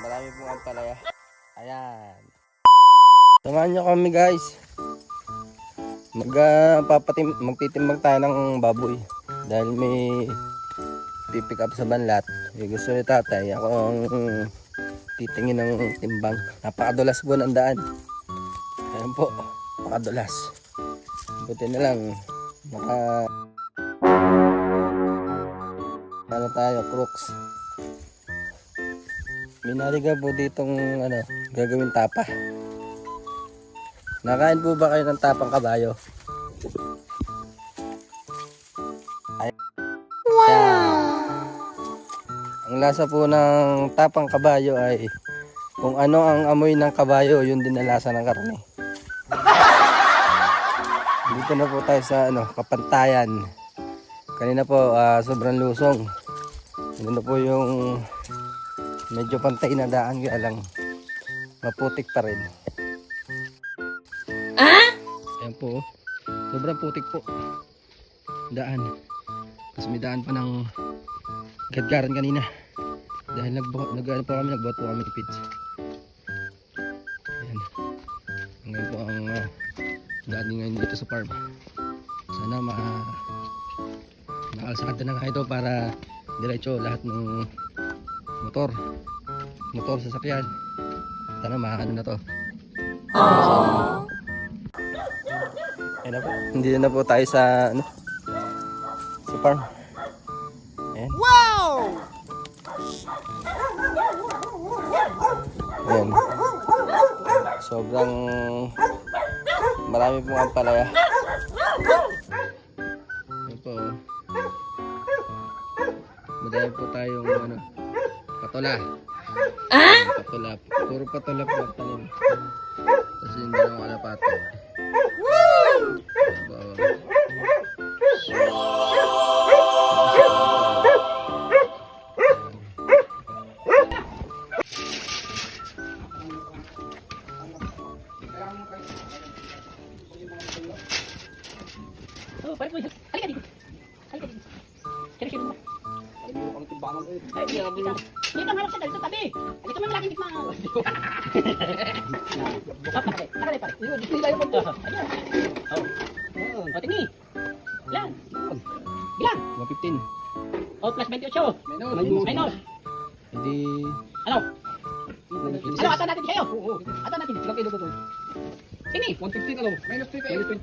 Marami pong ampalaya. Ayan. Samahan nyo kami guys. Magtitimbang tayo ng baboy. Dahil may pipick up sa banlat. Gusto ni tatay. Ako ang titingin ng timbang. Napakadulas po ng daan. Ayan po. Napakadulas. Buti na lang. Ano tayo, crooks. Minariga po ditong gagawin tapa. Nakain po ba kayo ng tapang kabayo? Wow! Ang lasa po ng tapang kabayo ay kung ano ang amoy ng kabayo, yun din ang lasa ng karne. Dito na po tayo sa Kapantayan. Kanina po sobrang lusong. Ano po yung medyo pantay na daan, kaya lang maputik pa rin. Ayan po, sobrang putik po daan. Mas may daan pa ng gadgaran kanina. Dahil nagbuhat po kami ipits. Ayan. Ngayon po ang daan ngayon dito sa farm. Sana makalsada na nga ito para diretso lahat ng motor sasakyan. Sana maano na to. Ayan na po. Hindi na po tayo sa sa farm. Ayan. Wow! Ayan. Sobrang marami pong ampalaya. Ayan po. Madami po tayong patola. Patola. Puro patola po ang talim. Kasi hindi na makalapato. Oh, parang mo. Halika dito. Halika dito. Sino ba? Ang timbangan ko. Ay, dito ang harap siya dito tabi. Dito man laging tikma. Takale pare. Dito tayo punta. Oh, tini. Ilan? Bilang. 115. Oh, plus 28. Minus. Hindi. Ano? Ano, ato natin sa'yo? Ato natin. Ilang kilo ba ito? Tini. 115 minus 28.